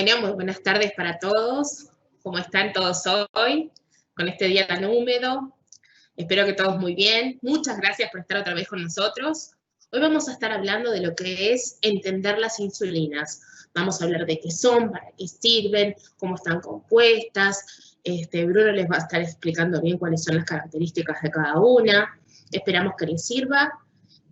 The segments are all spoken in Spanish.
Bueno, muy buenas tardes para todos. ¿Cómo están todos hoy? Con este día tan húmedo. Espero que todos muy bien. Muchas gracias por estar otra vez con nosotros. Hoy vamos a estar hablando de lo que es entender las insulinas. Vamos a hablar de qué son, para qué sirven, cómo están compuestas. Bruno les va a estar explicando bien cuáles son las características de cada una. Esperamos que les sirva.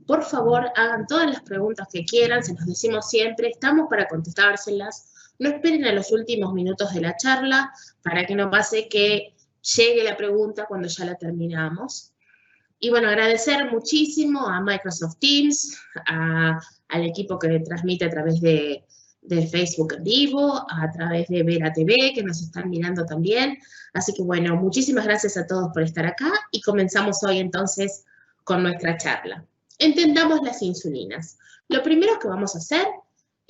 Por favor, hagan todas las preguntas que quieran, se los decimos siempre, estamos para contestárselas. No esperen a los últimos minutos de la charla para que no pase que llegue la pregunta cuando ya la terminamos. Y bueno, agradecer muchísimo a Microsoft Teams, al equipo que transmite a través de Facebook en vivo, a través de Vera TV, que nos están mirando también. Así que bueno, muchísimas gracias a todos por estar acá y comenzamos hoy entonces con nuestra charla. Entendamos las insulinas. Lo primero que vamos a hacer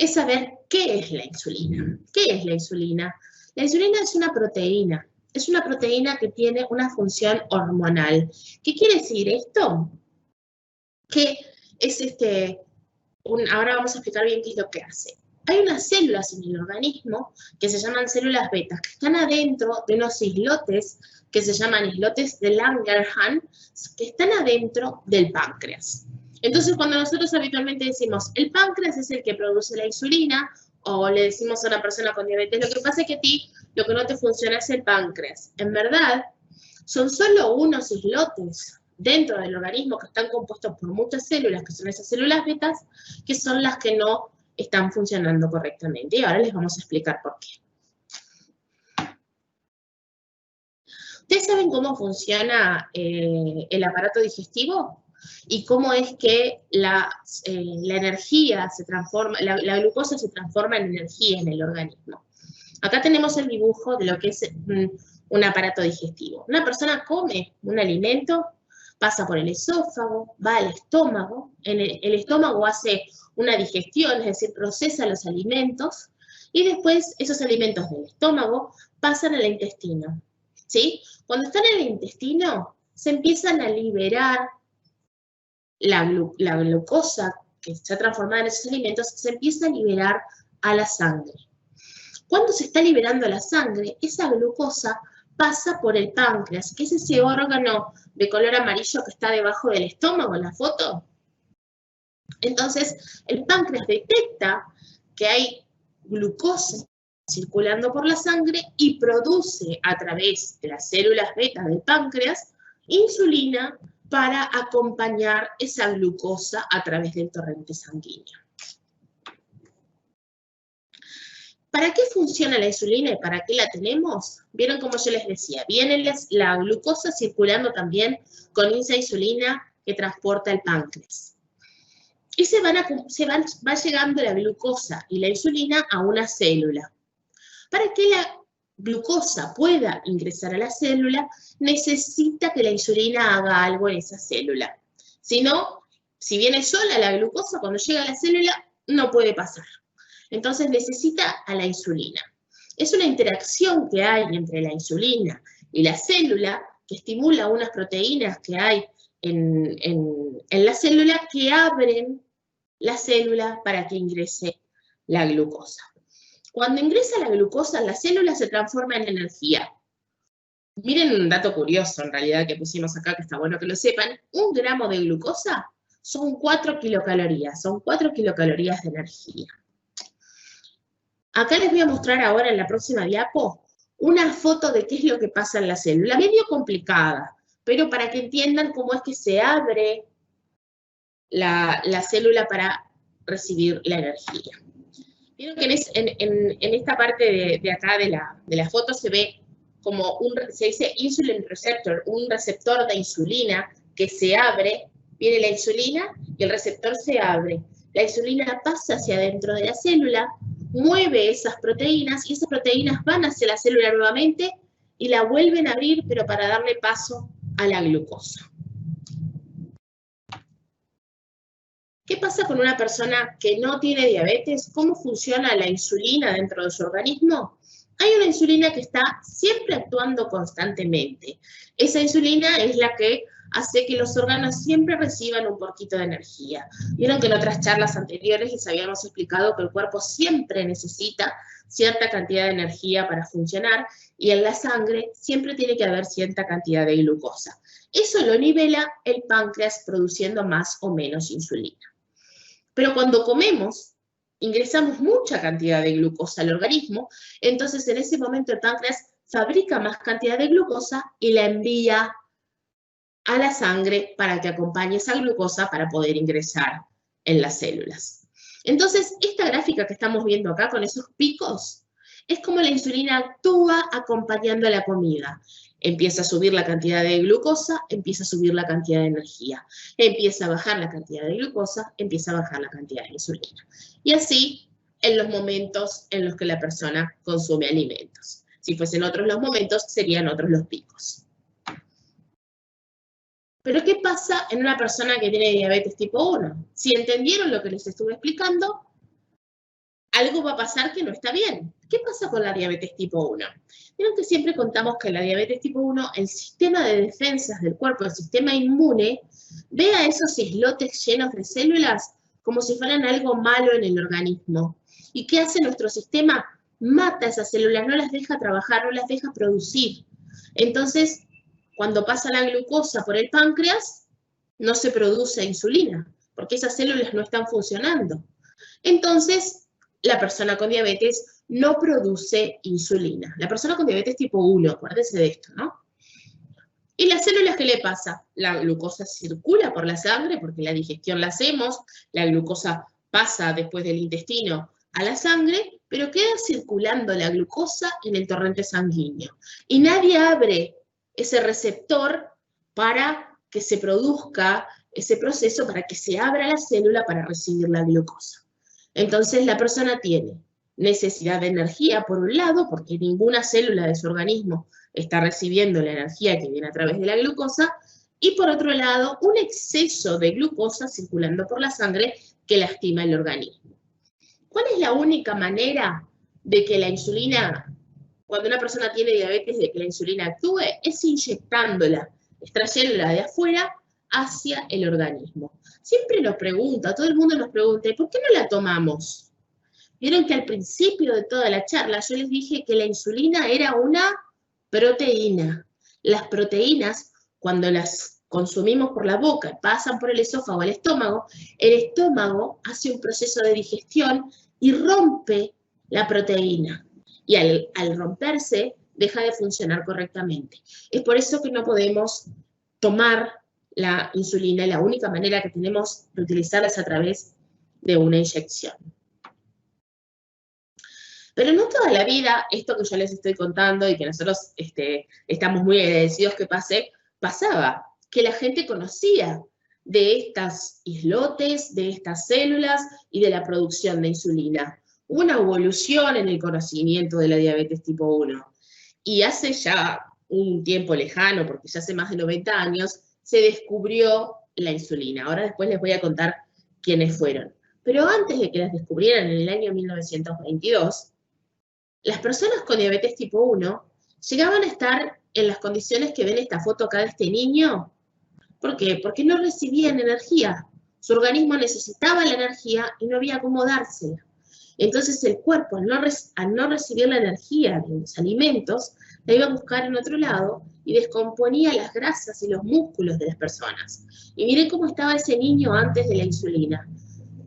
es saber qué es la insulina. ¿Qué es la insulina? La insulina es una proteína. Es una proteína que tiene una función hormonal. ¿Qué quiere decir esto? Que es ahora vamos a explicar bien qué es lo que hace. Hay unas células en el organismo que se llaman células betas, que están adentro de unos islotes que se llaman islotes de Langerhans, que están adentro del páncreas. Entonces, cuando nosotros habitualmente decimos, el páncreas es el que produce la insulina, o le decimos a una persona con diabetes, lo que pasa es que a ti lo que no te funciona es el páncreas. En verdad, son solo unos islotes dentro del organismo que están compuestos por muchas células, que son esas células betas, que son las que no están funcionando correctamente. Y ahora les vamos a explicar por qué. ¿Ustedes saben cómo funciona el aparato digestivo? Y cómo es que la energía se transforma, la glucosa se transforma en energía en el organismo. Acá tenemos el dibujo de lo que es un aparato digestivo. Una persona come un alimento, pasa por el esófago, va al estómago, el estómago hace una digestión, es decir, procesa los alimentos, y después esos alimentos del estómago pasan al intestino. ¿Sí? Cuando están en el intestino, se empiezan a liberar la glucosa que está transformada en esos alimentos, se empieza a liberar a la sangre. Cuando se está liberando la sangre, esa glucosa pasa por el páncreas, que es ese órgano de color amarillo que está debajo del estómago en la foto. Entonces, el páncreas detecta que hay glucosa circulando por la sangre y produce a través de las células beta del páncreas insulina para acompañar esa glucosa a través del torrente sanguíneo. ¿Para qué funciona la insulina y para qué la tenemos? Vieron como yo les decía, viene la glucosa circulando también con esa insulina que transporta el páncreas. Y va llegando la glucosa y la insulina a una célula. Para que la glucosa pueda ingresar a la célula, necesita que la insulina haga algo en esa célula. Si no, si viene sola la glucosa, cuando llega a la célula, no puede pasar. Entonces necesita a la insulina. Es una interacción que hay entre la insulina y la célula que estimula unas proteínas que hay en la célula que abren la célula para que ingrese la glucosa. Cuando ingresa la glucosa, la célula se transforma en energía. Miren un dato curioso, en realidad, que pusimos acá, que está bueno que lo sepan. 1 gramo de glucosa son 4 kilocalorías, son 4 kilocalorías de energía. Acá les voy a mostrar ahora en la próxima diapo una foto de qué es lo que pasa en la célula. Medio complicada, pero para que entiendan cómo es que se abre la célula para recibir la energía. Vieron que en esta parte de acá de la foto se ve como se dice insulin receptor, un receptor de insulina que se abre, viene la insulina y el receptor se abre. La insulina pasa hacia adentro de la célula, mueve esas proteínas y esas proteínas van hacia la célula nuevamente y la vuelven a abrir, pero para darle paso a la glucosa. ¿Qué pasa con una persona que no tiene diabetes? ¿Cómo funciona la insulina dentro de su organismo? Hay una insulina que está siempre actuando constantemente. Esa insulina es la que hace que los órganos siempre reciban un poquito de energía. Vieron que en otras charlas anteriores les habíamos explicado que el cuerpo siempre necesita cierta cantidad de energía para funcionar, y en la sangre siempre tiene que haber cierta cantidad de glucosa. Eso lo nivela el páncreas produciendo más o menos insulina. Pero cuando comemos, ingresamos mucha cantidad de glucosa al organismo, entonces en ese momento el páncreas fabrica más cantidad de glucosa y la envía a la sangre para que acompañe esa glucosa para poder ingresar en las células. Entonces, esta gráfica que estamos viendo acá con esos picos, es como la insulina actúa acompañando la comida. Empieza a subir la cantidad de glucosa, empieza a subir la cantidad de energía. Empieza a bajar la cantidad de glucosa, empieza a bajar la cantidad de insulina. Y así en los momentos en los que la persona consume alimentos. Si fuesen otros los momentos, serían otros los picos. Pero ¿qué pasa en una persona que tiene diabetes tipo 1? Si entendieron lo que les estuve explicando, algo va a pasar que no está bien. ¿Qué pasa con la diabetes tipo 1? Vieron que siempre contamos que la diabetes tipo 1, el sistema de defensas del cuerpo, el sistema inmune, ve a esos islotes llenos de células como si fueran algo malo en el organismo. ¿Y qué hace nuestro sistema? Mata esas células, no las deja trabajar, no las deja producir. Entonces, cuando pasa la glucosa por el páncreas, no se produce insulina, porque esas células no están funcionando. Entonces, la persona con diabetes no produce insulina. La persona con diabetes tipo 1, acuérdense de esto, ¿no? ¿Y las células qué le pasa? La glucosa circula por la sangre, porque la digestión la hacemos, la glucosa pasa después del intestino a la sangre, pero queda circulando la glucosa en el torrente sanguíneo. Y nadie abre ese receptor para que se produzca ese proceso, para que se abra la célula para recibir la glucosa. Entonces la persona tiene necesidad de energía por un lado, porque ninguna célula de su organismo está recibiendo la energía que viene a través de la glucosa, y por otro lado un exceso de glucosa circulando por la sangre que lastima el organismo. ¿Cuál es la única manera de que la insulina, cuando una persona tiene diabetes, de que la insulina actúe? Es inyectándola, extrayéndola de afuera hacia el organismo. Siempre nos pregunta, todo el mundo nos pregunta, ¿por qué no la tomamos? Vieron que al principio de toda la charla yo les dije que la insulina era una proteína. Las proteínas, cuando las consumimos por la boca y pasan por el esófago al estómago, el estómago hace un proceso de digestión y rompe la proteína. Y al romperse, deja de funcionar correctamente. Es por eso que no podemos tomar la insulina, y la única manera que tenemos de utilizarla es a través de una inyección. Pero no toda la vida, esto que yo les estoy contando y que nosotros estamos muy agradecidos que pase, pasaba, que la gente conocía de estos islotes, de estas células y de la producción de insulina. Hubo una evolución en el conocimiento de la diabetes tipo 1. Y hace ya un tiempo lejano, porque ya hace más de 90 años, se descubrió la insulina. Ahora después les voy a contar quiénes fueron. Pero antes de que las descubrieran en el año 1922, las personas con diabetes tipo 1 llegaban a estar en las condiciones que ven esta foto acá de este niño. ¿Por qué? Porque no recibían energía. Su organismo necesitaba la energía y no había cómo dársela. Entonces el cuerpo, al no recibir la energía de los alimentos, la iba a buscar en otro lado y descomponía las grasas y los músculos de las personas. Y miren cómo estaba ese niño antes de la insulina.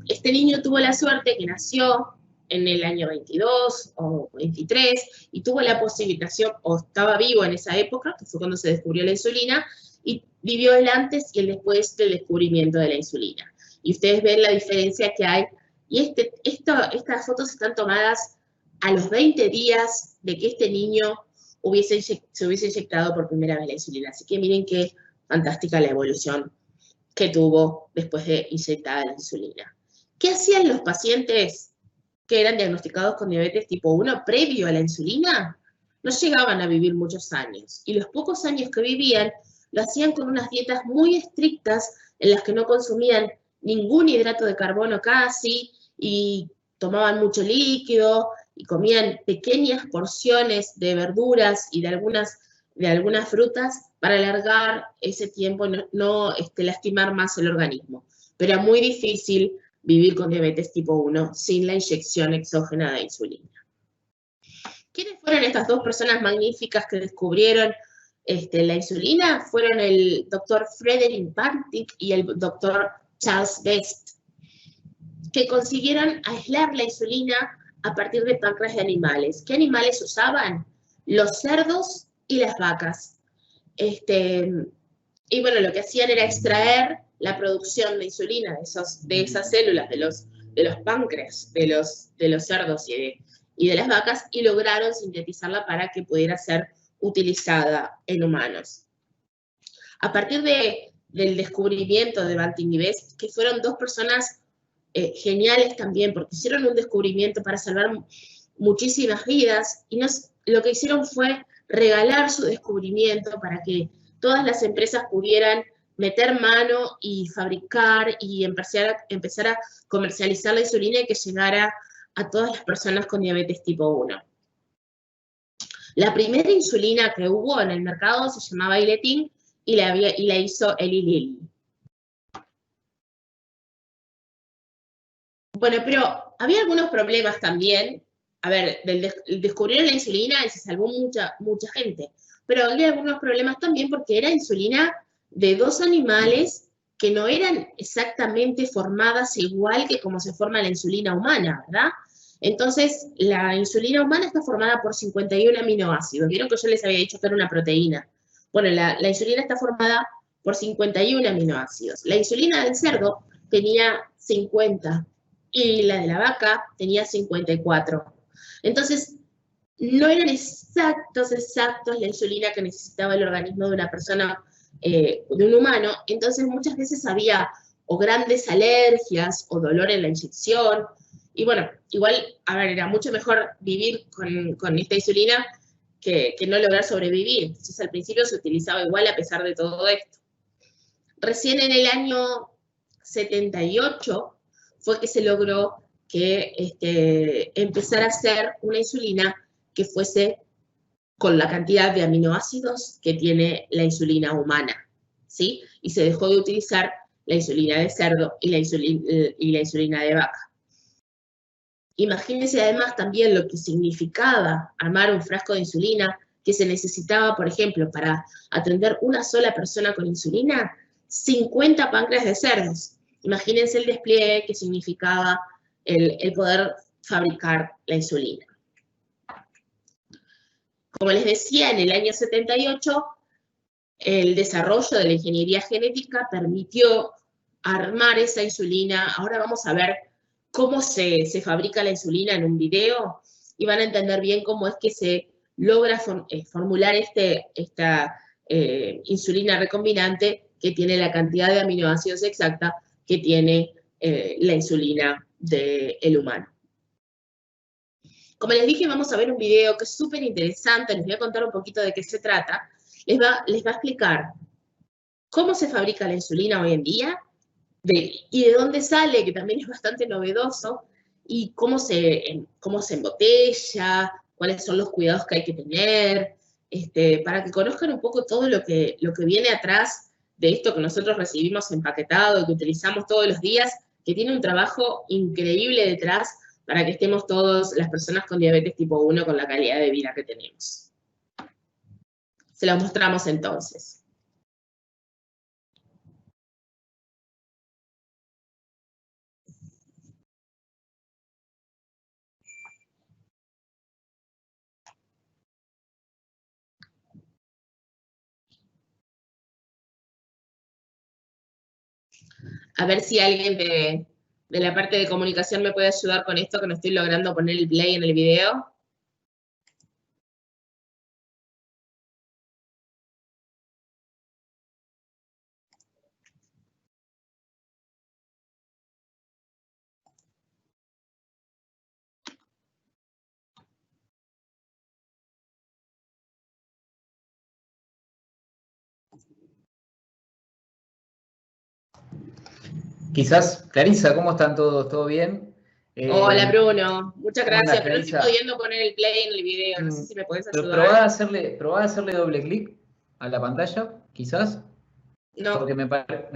Este niño tuvo la suerte que nació en el año 22 o 23 y tuvo la posibilidad, o estaba vivo en esa época, que fue cuando se descubrió la insulina, y vivió el antes y el después del descubrimiento de la insulina. Y ustedes ven la diferencia que hay. Y estas fotos están tomadas a los 20 días de que este niño se hubiese inyectado por primera vez la insulina. Así que miren qué fantástica la evolución que tuvo después de inyectada la insulina. ¿Qué hacían los pacientes que eran diagnosticados con diabetes tipo 1 previo a la insulina? No llegaban a vivir muchos años. Y los pocos años que vivían, lo hacían con unas dietas muy estrictas en las que no consumían ningún hidrato de carbono casi, y tomaban mucho líquido, y comían pequeñas porciones de verduras y de algunas frutas para alargar ese tiempo y no lastimar más el organismo. Pero era muy difícil vivir con diabetes tipo 1 sin la inyección exógena de insulina. ¿Quiénes fueron estas dos personas magníficas que descubrieron la insulina? Fueron el doctor Frederick Banting y el doctor Charles Best, que consiguieron aislar la insulina a partir de páncreas de animales. ¿Qué animales usaban? Los cerdos y las vacas. Y bueno, lo que hacían era extraer la producción de insulina de esas células, de los páncreas, de los cerdos y de las vacas, y lograron sintetizarla para que pudiera ser utilizada en humanos. A partir del descubrimiento de Banting y Best, que fueron dos personas geniales también, porque hicieron un descubrimiento para salvar muchísimas vidas, y lo que hicieron fue regalar su descubrimiento para que todas las empresas pudieran meter mano y fabricar y empezar a comercializar la insulina y que llegara a todas las personas con diabetes tipo 1. La primera insulina que hubo en el mercado se llamaba Iletin y la hizo Eli Lilly. Bueno, pero había algunos problemas también. A ver, descubrieron la insulina y se salvó mucha gente. Pero había algunos problemas también porque era insulina de dos animales que no eran exactamente formadas igual que como se forma la insulina humana, ¿verdad? Entonces, la insulina humana está formada por 51 aminoácidos. Vieron que yo les había dicho que era una proteína. Bueno, la insulina está formada por 51 aminoácidos. La insulina del cerdo tenía 50 y la de la vaca tenía 54. Entonces, no eran exactos la insulina que necesitaba el organismo de una persona, de un humano. Entonces, muchas veces había o grandes alergias o dolor en la inyección. Y bueno, igual, a ver, era mucho mejor vivir con esta insulina que no lograr sobrevivir. Entonces, al principio se utilizaba igual a pesar de todo esto. Recién en el año 78 fue que se logró que empezara a hacer una insulina que fuese con la cantidad de aminoácidos que tiene la insulina humana, ¿sí? Y se dejó de utilizar la insulina de cerdo y la insulina de vaca. Imagínense además también lo que significaba armar un frasco de insulina que se necesitaba, por ejemplo, para atender una sola persona con insulina, 50 páncreas de cerdos. Imagínense el despliegue que significaba el poder fabricar la insulina. Como les decía, en el año 78, el desarrollo de la ingeniería genética permitió armar esa insulina. Ahora vamos a ver cómo se fabrica la insulina en un video y van a entender bien cómo es que se logra formular esta insulina recombinante que tiene la cantidad de aminoácidos exacta que tiene la insulina del humano. Como les dije, vamos a ver un video que es súper interesante, les voy a contar un poquito de qué se trata. Les va a explicar cómo se fabrica la insulina hoy en día, y de dónde sale, que también es bastante novedoso, y cómo se embotella, cuáles son los cuidados que hay que tener, para que conozcan un poco todo lo que viene atrás de esto que nosotros recibimos empaquetado, que utilizamos todos los días, que tiene un trabajo increíble detrás para que estemos todos, las personas con diabetes tipo 1, con la calidad de vida que tenemos. Se los mostramos entonces. A ver si alguien de la parte de comunicación me puede ayudar con esto, que no estoy logrando poner el play en el video. Quizás, Clarisa, ¿cómo están todos? ¿Todo bien? Hola, Bruno. Muchas gracias, andás, pero no estoy pudiendo poner el play en el video. No sé si me podés ayudar. Probá a hacerle doble clic a la pantalla, quizás. No. Porque me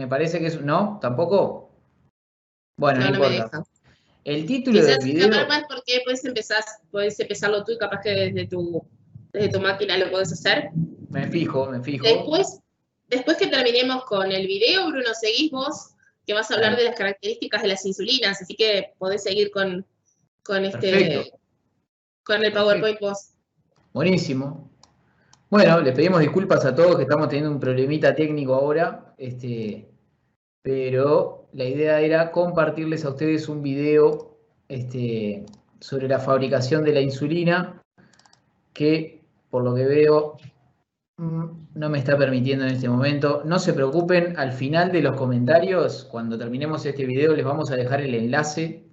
parece que es... ¿No? ¿Tampoco? Bueno, no importa. Me deja. El título Quizás del saber video, más porque puedes empezarlo tú y capaz que desde tu máquina lo puedes hacer. me fijo. Después que terminemos con el video, Bruno, seguís vos, que vas a hablar Dale, de las características de las insulinas, así que podés seguir con perfecto, el perfecto. PowerPoint vos. Buenísimo. Bueno, le pedimos disculpas a todos que estamos teniendo un problemita técnico ahora, pero la idea era compartirles a ustedes un video sobre la fabricación de la insulina que, por lo que veo, no me está permitiendo en este momento. No se preocupen, al final de los comentarios, cuando terminemos este video, les vamos a dejar el enlace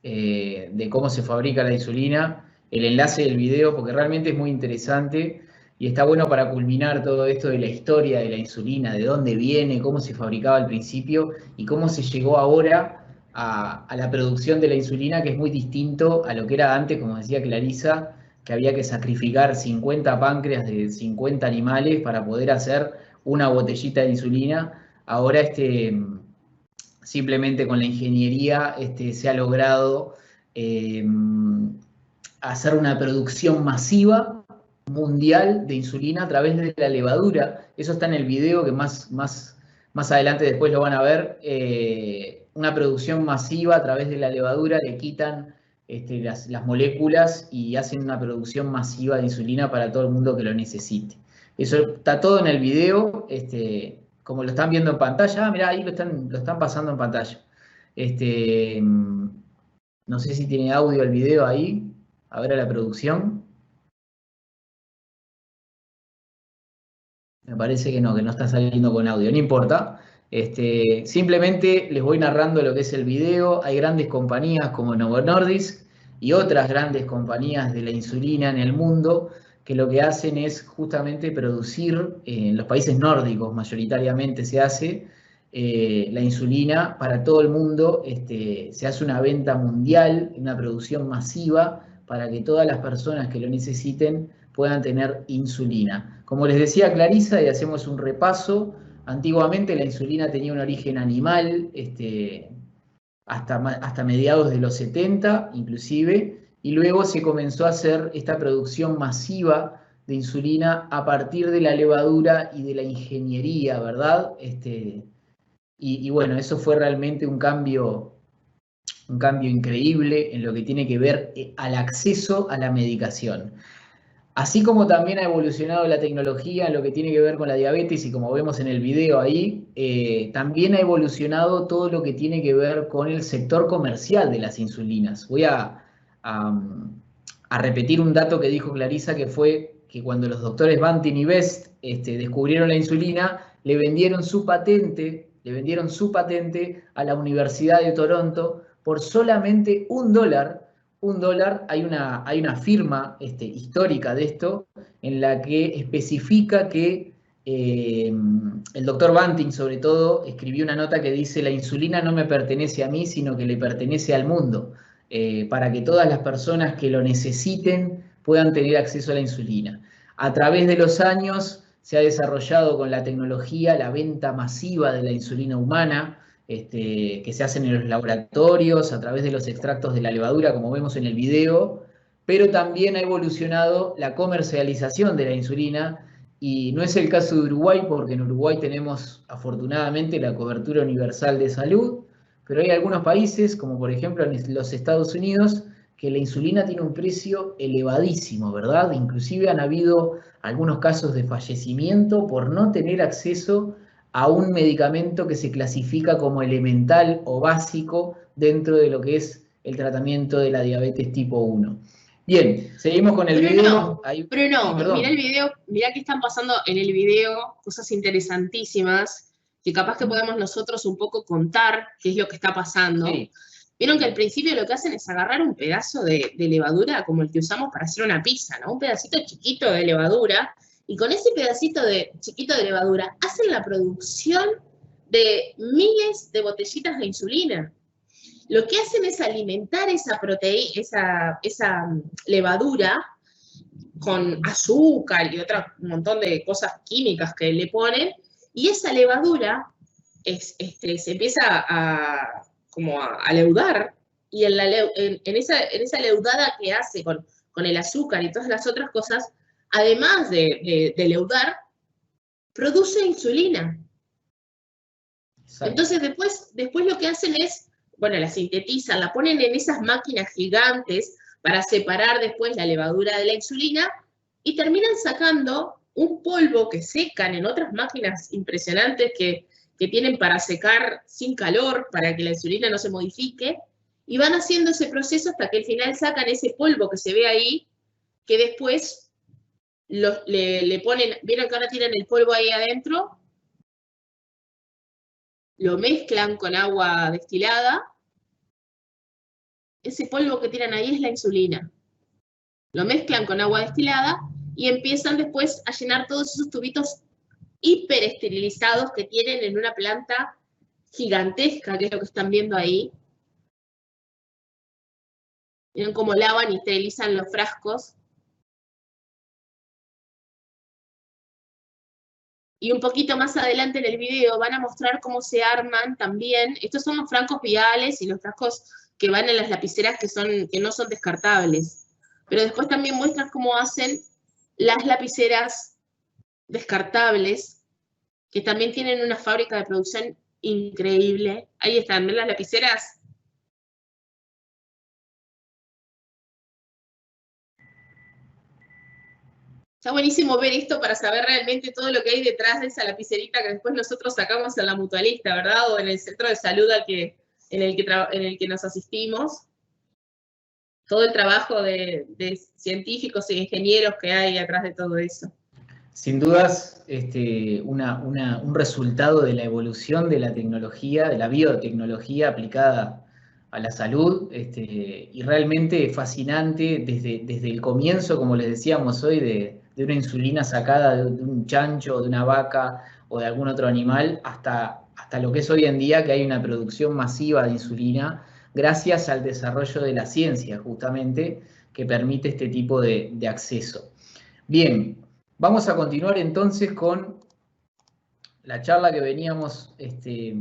de cómo se fabrica la insulina, el enlace del video, porque realmente es muy interesante y está bueno para culminar todo esto de la historia de la insulina, de dónde viene, cómo se fabricaba al principio y cómo se llegó ahora a la producción de la insulina, que es muy distinto a lo que era antes, como decía Clarisa, que había que sacrificar 50 páncreas de 50 animales para poder hacer una botellita de insulina. Ahora simplemente con la ingeniería se ha logrado hacer una producción masiva mundial de insulina a través de la levadura. Eso está en el video que más adelante después lo van a ver. Una producción masiva a través de la levadura, le quitan las moléculas y hacen una producción masiva de insulina para todo el mundo que lo necesite. Eso está todo en el video, como lo están viendo en pantalla. Mirá, ahí lo están pasando en pantalla. No sé si tiene audio el video ahí. A ver a la producción. Me parece que no está saliendo con audio. No importa. Simplemente les voy narrando lo que es el video. Hay grandes compañías como Novo Nordisk y otras grandes compañías de la insulina en el mundo que lo que hacen es justamente producir, en los países nórdicos mayoritariamente se hace, la insulina para todo el mundo. Se hace una venta mundial, una producción masiva para que todas las personas que lo necesiten puedan tener insulina. Como les decía Clarisa, y hacemos un repaso, antiguamente la insulina tenía un origen animal, hasta mediados de los 70 inclusive, y luego se comenzó a hacer esta producción masiva de insulina a partir de la levadura y de la ingeniería, ¿verdad? Y bueno, eso fue realmente un cambio increíble en lo que tiene que ver al acceso a la medicación. Así como también ha evolucionado la tecnología en lo que tiene que ver con la diabetes y como vemos en el video ahí, también ha evolucionado todo lo que tiene que ver con el sector comercial de las insulinas. Voy a repetir un dato que dijo Clarisa, que fue que cuando los doctores Banting y Best descubrieron la insulina, le vendieron su patente a la Universidad de Toronto por solamente $1. $1, hay una firma histórica de esto en la que especifica que el doctor Banting, sobre todo, escribió una nota que dice: la insulina no me pertenece a mí, sino que le pertenece al mundo, para que todas las personas que lo necesiten puedan tener acceso a la insulina. A través de los años se ha desarrollado con la tecnología la venta masiva de la insulina humana, que se hacen en los laboratorios a través de los extractos de la levadura, como vemos en el video, pero también ha evolucionado la comercialización de la insulina, y no es el caso de Uruguay, porque en Uruguay tenemos afortunadamente la cobertura universal de salud, pero hay algunos países, como por ejemplo en los Estados Unidos, que la insulina tiene un precio elevadísimo, ¿verdad? Inclusive han habido algunos casos de fallecimiento por no tener acceso a un medicamento que se clasifica como elemental o básico dentro de lo que es el tratamiento de la diabetes tipo 1. Bien, seguimos con el video. Bruno, Sí, mira el video, mira que están pasando en el video cosas interesantísimas que capaz que podemos nosotros un poco contar qué es lo que está pasando. Sí. Vieron que al principio lo que hacen es agarrar un pedazo de levadura como el que usamos para hacer una pizza, ¿no? Un pedacito chiquito de levadura, y con ese pedacito chiquito de levadura hacen la producción de miles de botellitas de insulina. Lo que hacen es alimentar esa levadura con azúcar y un montón de cosas químicas que le ponen, y esa levadura se empieza a leudar y en esa leudada que hace con el azúcar y todas las otras cosas, además de leudar, produce insulina. Exacto. Entonces después lo que hacen es, bueno, la sintetizan, la ponen en esas máquinas gigantes para separar después la levadura de la insulina y terminan sacando un polvo que secan en otras máquinas impresionantes que tienen para secar sin calor, para que la insulina no se modifique, y van haciendo ese proceso hasta que al final sacan ese polvo que se ve ahí, que después le ponen, ¿vieron que ahora tienen el polvo ahí adentro? Lo mezclan con agua destilada. Ese polvo que tiran ahí es la insulina. Lo mezclan con agua destilada y empiezan después a llenar todos esos tubitos hiperesterilizados que tienen en una planta gigantesca, que es lo que están viendo ahí. Miren cómo lavan y esterilizan los frascos. Y un poquito más adelante en el video van a mostrar cómo se arman también. Estos son los frascos viales y los frascos que van en las lapiceras que no son descartables. Pero después también muestran cómo hacen las lapiceras descartables, que también tienen una fábrica de producción increíble. Ahí están, ¿ven las lapiceras? Está buenísimo ver esto para saber realmente todo lo que hay detrás de esa lapicerita que después nosotros sacamos en la mutualista, ¿verdad? O en el centro de salud en el que nos asistimos. Todo el trabajo de científicos e ingenieros que hay atrás de todo eso. Sin dudas, un resultado de la evolución de la tecnología, de la biotecnología aplicada a la salud, y realmente fascinante desde el comienzo, como les decíamos hoy, de una insulina sacada de un chancho, de una vaca o de algún otro animal, hasta lo que es hoy en día, que hay una producción masiva de insulina, gracias al desarrollo de la ciencia, justamente, que permite este tipo de acceso. Bien, vamos a continuar entonces con la charla que veníamos. Les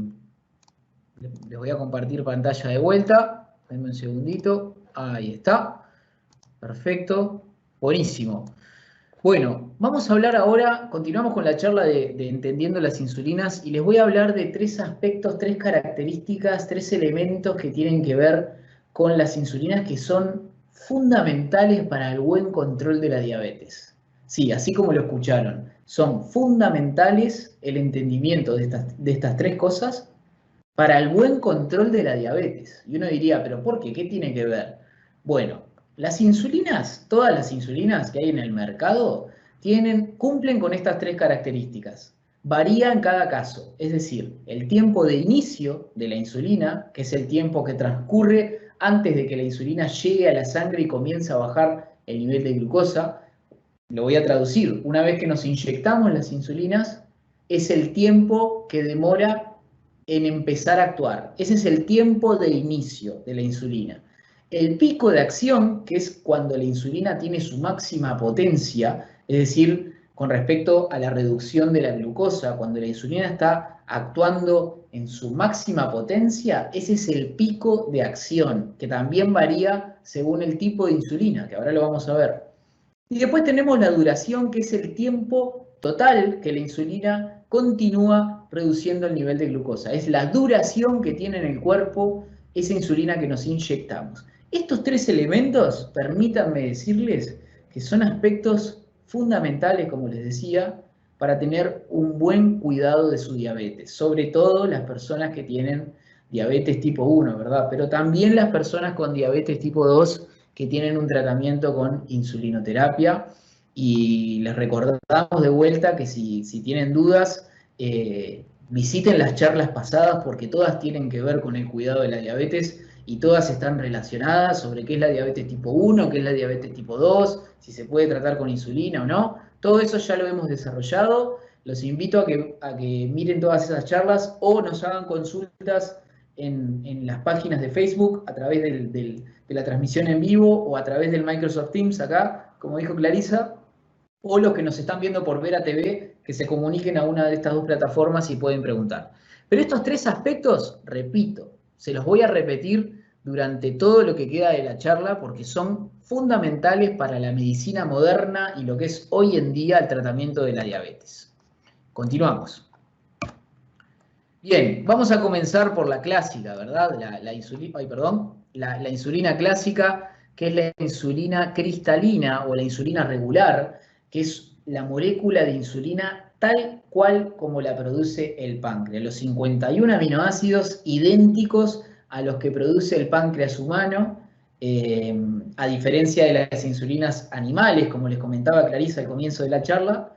voy a compartir pantalla de vuelta. Denme un segundito. Ahí está. Perfecto. Buenísimo. Bueno, vamos a hablar ahora, continuamos con la charla de entendiendo las insulinas y les voy a hablar de 3 aspectos, 3 características, 3 elementos que tienen que ver con las insulinas que son fundamentales para el buen control de la diabetes. Sí, así como lo escucharon, son fundamentales el entendimiento de estas 3 cosas para el buen control de la diabetes. Y uno diría, ¿pero por qué? ¿Qué tiene que ver? Bueno, las insulinas, todas las insulinas que hay en el mercado, cumplen con estas 3 características. Varía en cada caso, es decir, el tiempo de inicio de la insulina, que es el tiempo que transcurre antes de que la insulina llegue a la sangre y comience a bajar el nivel de glucosa. Lo voy a traducir. Una vez que nos inyectamos las insulinas, es el tiempo que demora en empezar a actuar. Ese es el tiempo de inicio de la insulina. El pico de acción, que es cuando la insulina tiene su máxima potencia, es decir, con respecto a la reducción de la glucosa, cuando la insulina está actuando en su máxima potencia, ese es el pico de acción, que también varía según el tipo de insulina, que ahora lo vamos a ver. Y después tenemos la duración, que es el tiempo total que la insulina continúa reduciendo el nivel de glucosa. Es la duración que tiene en el cuerpo esa insulina que nos inyectamos. Estos 3 elementos, permítanme decirles que son aspectos fundamentales, como les decía, para tener un buen cuidado de su diabetes, sobre todo las personas que tienen diabetes tipo 1, ¿verdad? Pero también las personas con diabetes tipo 2 que tienen un tratamiento con insulinoterapia. Y les recordamos de vuelta que si tienen dudas, visiten las charlas pasadas porque todas tienen que ver con el cuidado de la diabetes y todas están relacionadas sobre qué es la diabetes tipo 1, qué es la diabetes tipo 2, si se puede tratar con insulina o no. Todo eso ya lo hemos desarrollado. Los invito a que miren todas esas charlas o nos hagan consultas en las páginas de Facebook a través de la transmisión en vivo o a través del Microsoft Teams acá, como dijo Clarisa, o los que nos están viendo por Vera TV, que se comuniquen a una de estas 2 plataformas y pueden preguntar. Pero estos 3 aspectos, repito, se los voy a repetir durante todo lo que queda de la charla porque son fundamentales para la medicina moderna y lo que es hoy en día el tratamiento de la diabetes. Continuamos. Bien, vamos a comenzar por la clásica, ¿verdad? La insulina clásica, que es la insulina cristalina o la insulina regular, que es la molécula de insulina tal cual como la produce el páncreas. Los 51 aminoácidos idénticos a los que produce el páncreas humano, a diferencia de las insulinas animales, como les comentaba Clarisa al comienzo de la charla.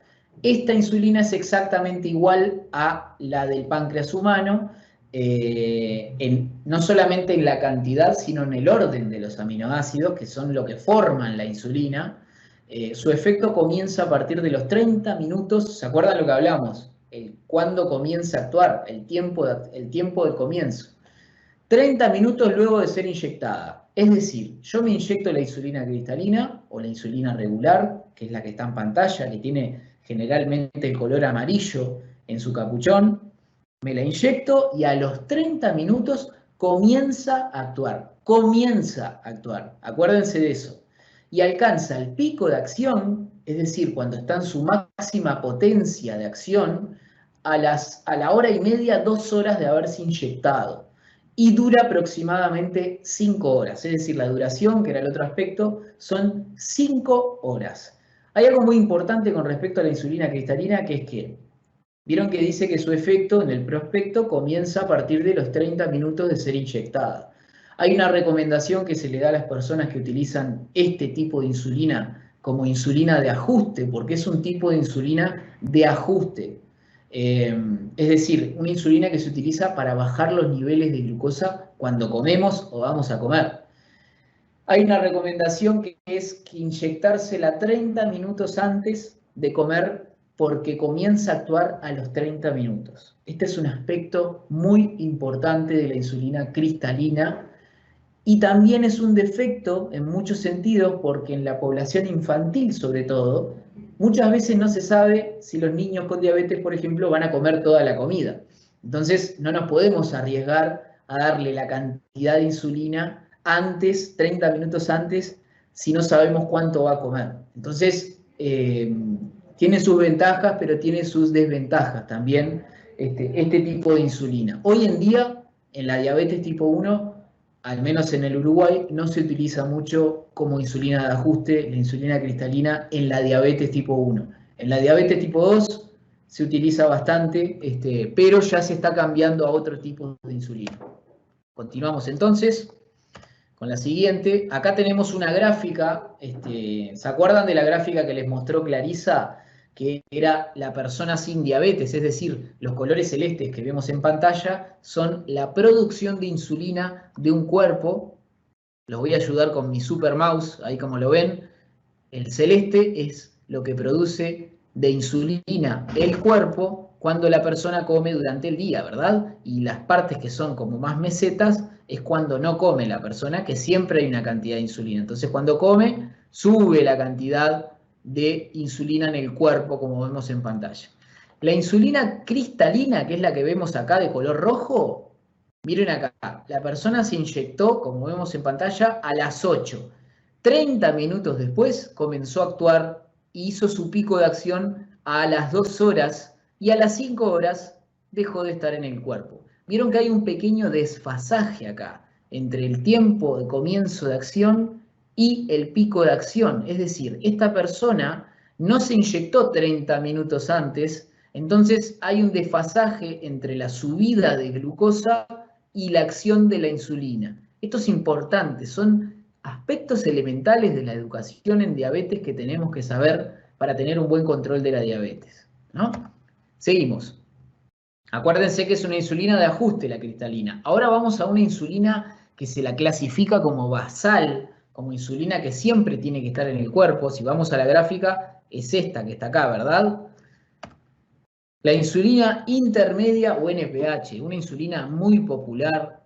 Esta insulina es exactamente igual a la del páncreas humano, no solamente en la cantidad, sino en el orden de los aminoácidos, que son lo que forman la insulina. Su efecto comienza a partir de los 30 minutos, ¿se acuerdan lo que hablamos? Cuándo comienza a actuar, el tiempo de comienzo. 30 minutos luego de ser inyectada. Es decir, yo me inyecto la insulina cristalina o la insulina regular, que es la que está en pantalla, que tiene generalmente el color amarillo en su capuchón, me la inyecto y a los 30 minutos comienza a actuar. Comienza a actuar. Acuérdense de eso. Y alcanza el pico de acción, es decir, cuando está en su máxima potencia de acción, a la hora y media, 2 horas de haberse inyectado. Y dura aproximadamente 5 horas, es decir, la duración, que era el otro aspecto, son 5 horas. Hay algo muy importante con respecto a la insulina cristalina, que es que, vieron que dice que su efecto en el prospecto comienza a partir de los 30 minutos de ser inyectada. Hay una recomendación que se le da a las personas que utilizan este tipo de insulina como insulina de ajuste, porque es un tipo de insulina de ajuste. Es decir, una insulina que se utiliza para bajar los niveles de glucosa cuando comemos o vamos a comer. Hay una recomendación que es que inyectársela 30 minutos antes de comer porque comienza a actuar a los 30 minutos. Este es un aspecto muy importante de la insulina cristalina y también es un defecto en muchos sentidos porque en la población infantil sobre todo, muchas veces no se sabe si los niños con diabetes, por ejemplo, van a comer toda la comida. Entonces no nos podemos arriesgar a darle la cantidad de insulina antes, 30 minutos antes, si no sabemos cuánto va a comer. Entonces, tiene sus ventajas, pero tiene sus desventajas también este tipo de insulina. Hoy en día, en la diabetes tipo 1, al menos en el Uruguay, no se utiliza mucho como insulina de ajuste, la insulina cristalina en la diabetes tipo 1. En la diabetes tipo 2 se utiliza bastante, pero ya se está cambiando a otro tipo de insulina. Continuamos entonces con la siguiente. Acá tenemos una gráfica, ¿se acuerdan de la gráfica que les mostró Clarisa? Que era la persona sin diabetes, es decir, los colores celestes que vemos en pantalla son la producción de insulina de un cuerpo. Los voy a ayudar con mi super mouse, ahí como lo ven. El celeste es lo que produce de insulina el cuerpo cuando la persona come durante el día, ¿verdad? Y las partes que son como más mesetas es cuando no come la persona, que siempre hay una cantidad de insulina. Entonces cuando come, sube la cantidad de insulina en el cuerpo, como vemos en pantalla. La insulina cristalina, que es la que vemos acá de color rojo, miren acá, la persona se inyectó, como vemos en pantalla, a las 8. 30 minutos después comenzó a actuar y hizo su pico de acción a las 2 horas y a las 5 horas dejó de estar en el cuerpo. Vieron que hay un pequeño desfasaje acá entre el tiempo de comienzo de acción y el pico de acción. Es decir, esta persona no se inyectó 30 minutos antes, entonces hay un desfasaje entre la subida de glucosa y la acción de la insulina. Esto es importante, son aspectos elementales de la educación en diabetes que tenemos que saber para tener un buen control de la diabetes, ¿no? Seguimos. Acuérdense que es una insulina de ajuste la cristalina. Ahora vamos a una insulina que se la clasifica como basal, como insulina que siempre tiene que estar en el cuerpo. Si vamos a la gráfica, es esta que está acá, ¿verdad? La insulina intermedia o NPH, una insulina muy popular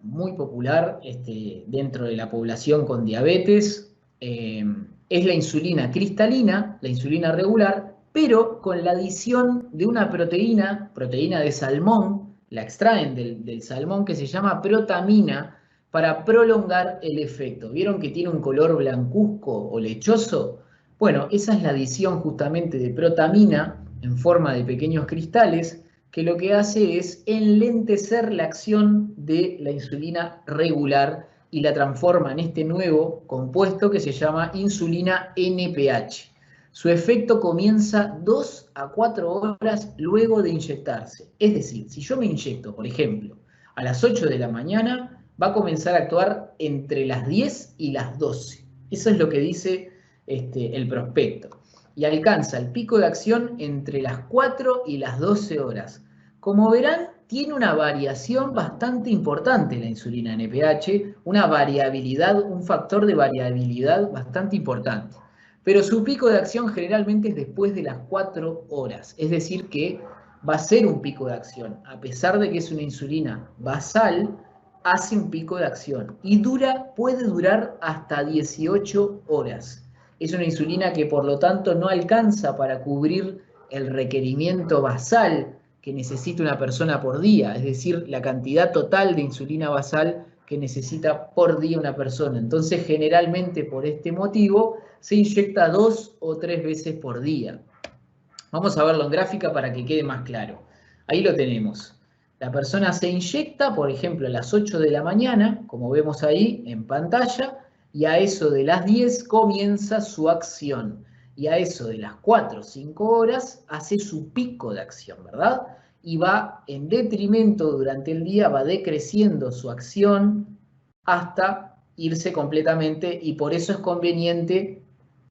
dentro de la población con diabetes. Es la insulina cristalina, la insulina regular, pero con la adición de una proteína de salmón, la extraen del salmón, que se llama protamina, para prolongar el efecto. ¿Vieron que tiene un color blancuzco o lechoso? Bueno, esa es la adición justamente de protamina en forma de pequeños cristales, que lo que hace es enlentecer la acción de la insulina regular y la transforma en este nuevo compuesto que se llama insulina NPH. Su efecto comienza 2 a 4 horas luego de inyectarse. Es decir, si yo me inyecto, por ejemplo, a las 8 de la mañana, va a comenzar a actuar entre las 10 y las 12. Eso es lo que dice el prospecto. Y alcanza el pico de acción entre las 4 y las 12 horas. Como verán, tiene una variación bastante importante la insulina NPH, una variabilidad, un factor de variabilidad bastante importante. Pero su pico de acción generalmente es después de las 4 horas, es decir que va a ser un pico de acción. A pesar de que es una insulina basal, hace un pico de acción y puede durar hasta 18 horas. Es una insulina que por lo tanto no alcanza para cubrir el requerimiento basal que necesita una persona por día, es decir, la cantidad total de insulina basal que necesita por día una persona. Entonces, generalmente por este motivo, se inyecta 2 o 3 veces por día. Vamos a verlo en gráfica para que quede más claro. Ahí lo tenemos. La persona se inyecta, por ejemplo, a las 8 de la mañana, como vemos ahí en pantalla, y a eso de las 10 comienza su acción. Y a eso de las 4 o 5 horas hace su pico de acción, ¿verdad? Y va en detrimento durante el día, va decreciendo su acción hasta irse completamente, y por eso es conveniente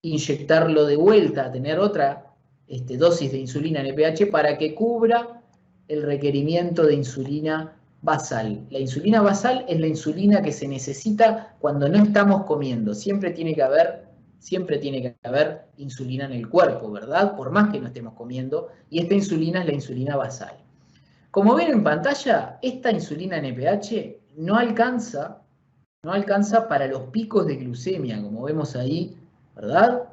inyectarlo de vuelta, tener otra dosis de insulina NPH para que cubra el requerimiento de insulina basal. La insulina basal es la insulina que se necesita cuando no estamos comiendo. Siempre tiene que haber insulina en el cuerpo, ¿verdad? Por más que no estemos comiendo. Y esta insulina es la insulina basal. Como ven en pantalla, esta insulina NPH no alcanza para los picos de glucemia, como vemos ahí, ¿verdad?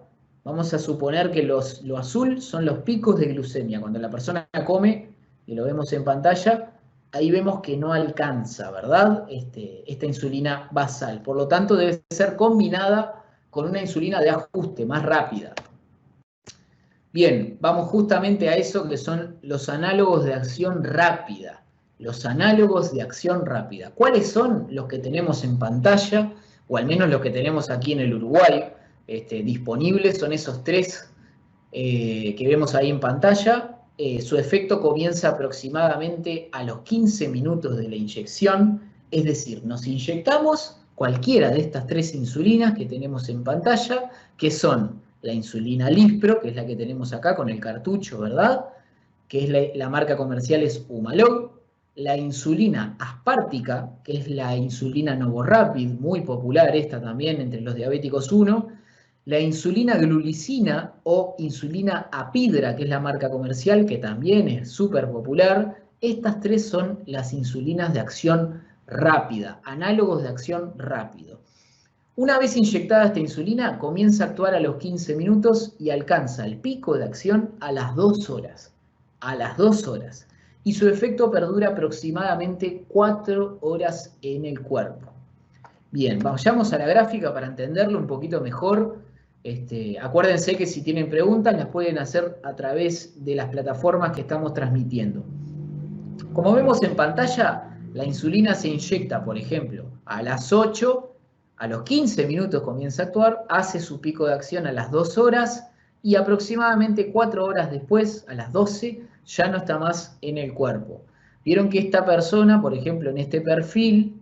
Vamos a suponer que lo azul son los picos de glucemia. Cuando la persona come, y lo vemos en pantalla, ahí vemos que no alcanza, ¿verdad? Esta insulina basal. Por lo tanto, debe ser combinada con una insulina de ajuste más rápida. Bien, vamos justamente a eso que son los análogos de acción rápida. Los análogos de acción rápida. ¿Cuáles son los que tenemos en pantalla? O al menos los que tenemos aquí en el Uruguay disponibles. Son esos 3 que vemos ahí en pantalla. Su efecto comienza aproximadamente a los 15 minutos de la inyección. Es decir, nos inyectamos cualquiera de estas 3 insulinas que tenemos en pantalla, que son la insulina Lispro, que es la que tenemos acá con el cartucho, ¿verdad? Que es la marca comercial es Humalog. La insulina aspártica, que es la insulina Novorapid, muy popular esta también entre los diabéticos 1. La insulina glulicina o insulina Apidra, que es la marca comercial, que también es súper popular. Estas 3 son las insulinas de acción rápida, análogos de acción rápido. Una vez inyectada esta insulina, comienza a actuar a los 15 minutos y alcanza el pico de acción a las 2 horas. A las 2 horas. Y su efecto perdura aproximadamente 4 horas en el cuerpo. Bien, vayamos a la gráfica para entenderlo un poquito mejor. Acuérdense que si tienen preguntas las pueden hacer a través de las plataformas que estamos transmitiendo. Como vemos en pantalla, la insulina se inyecta, por ejemplo, a las 8, a los 15 minutos comienza a actuar, hace su pico de acción a las 2 horas y aproximadamente 4 horas después, a las 12, ya no está más en el cuerpo. Vieron que esta persona, por ejemplo, en este perfil,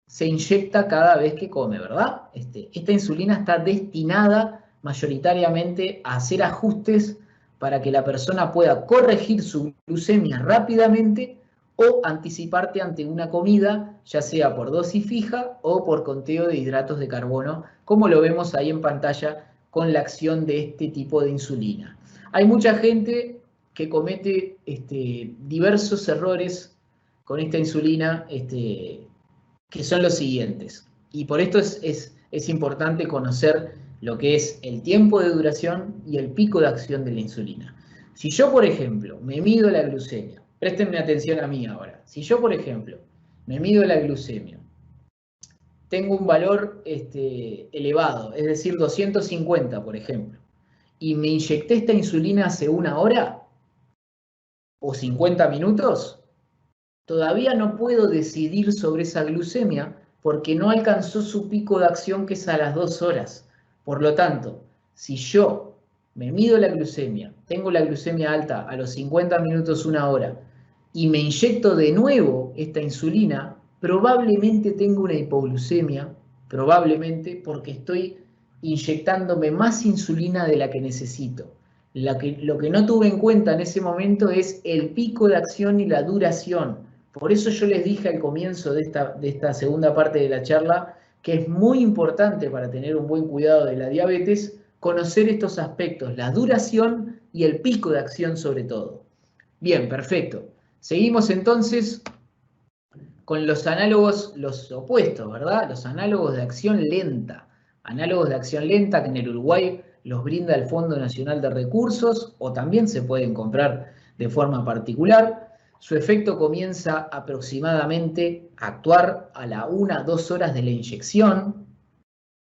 se inyecta cada vez que come, ¿verdad? Esta insulina está destinada mayoritariamente a hacer ajustes para que la persona pueda corregir su glucemia rápidamente o anticiparte ante una comida, ya sea por dosis fija o por conteo de hidratos de carbono, como lo vemos ahí en pantalla con la acción de este tipo de insulina. Hay mucha gente que comete diversos errores con esta insulina, que son los siguientes. Y por esto es importante conocer lo que es el tiempo de duración y el pico de acción de la insulina. Si yo, por ejemplo, me mido la glucemia, préstenme atención a mí ahora. Si yo, por ejemplo, me mido la glucemia tengo un valor elevado, es decir, 250, por ejemplo, y me inyecté esta insulina hace 1 hora o 50 minutos, todavía no puedo decidir sobre esa glucemia porque no alcanzó su pico de acción, que es a las 2 horas. Por lo tanto, si yo me mido la glucemia, tengo la glucemia alta a los 50 minutos, 1 hora, y me inyecto de nuevo esta insulina, probablemente tengo una hipoglucemia, probablemente porque estoy inyectándome más insulina de la que necesito. Lo que no tuve en cuenta en ese momento es el pico de acción y la duración. Por eso yo les dije al comienzo de esta segunda parte de la charla que es muy importante para tener un buen cuidado de la diabetes conocer estos aspectos, la duración y el pico de acción sobre todo. Bien, perfecto. Seguimos entonces con los análogos, los opuestos, ¿verdad? Los análogos de acción lenta. Análogos de acción lenta que en el Uruguay los brinda el Fondo Nacional de Recursos o también se pueden comprar de forma particular. Su efecto comienza aproximadamente a actuar a la 1-2 horas de la inyección.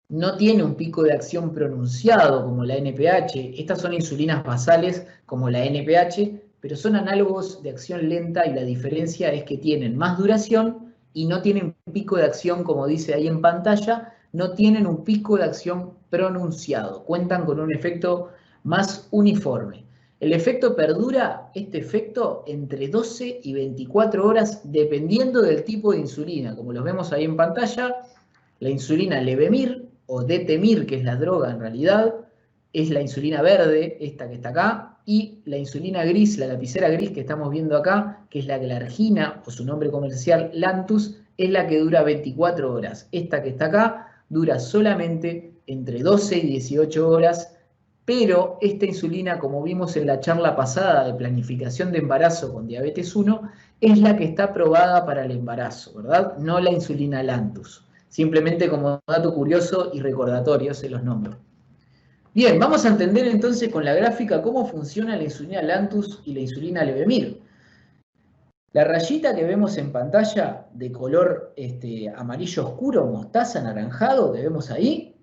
No tiene un pico de acción pronunciado como la NPH. Estas son insulinas basales como la NPH, pero son análogos de acción lenta y la diferencia es que tienen más duración y no tienen pico de acción, como dice ahí en pantalla, no tienen un pico de acción pronunciado. Cuentan con un efecto más uniforme. El efecto perdura, este efecto, entre 12 y 24 horas dependiendo del tipo de insulina. Como los vemos ahí en pantalla, la insulina Levemir o Detemir, que es la droga en realidad, es la insulina verde, esta que está acá, y la insulina gris, la lapicera gris que estamos viendo acá, que es la Glargina, o su nombre comercial Lantus, es la que dura 24 horas. Esta que está acá dura solamente entre 12 y 18 horas, pero esta insulina, como vimos en la charla pasada de planificación de embarazo con diabetes 1, es la que está aprobada para el embarazo, ¿verdad? No la insulina Lantus. Simplemente como dato curioso y recordatorio se los nombro. Bien, vamos a entender entonces con la gráfica cómo funciona la insulina Lantus y la insulina Levemir. La rayita que vemos en pantalla de color amarillo oscuro, mostaza, anaranjado, que vemos ahí,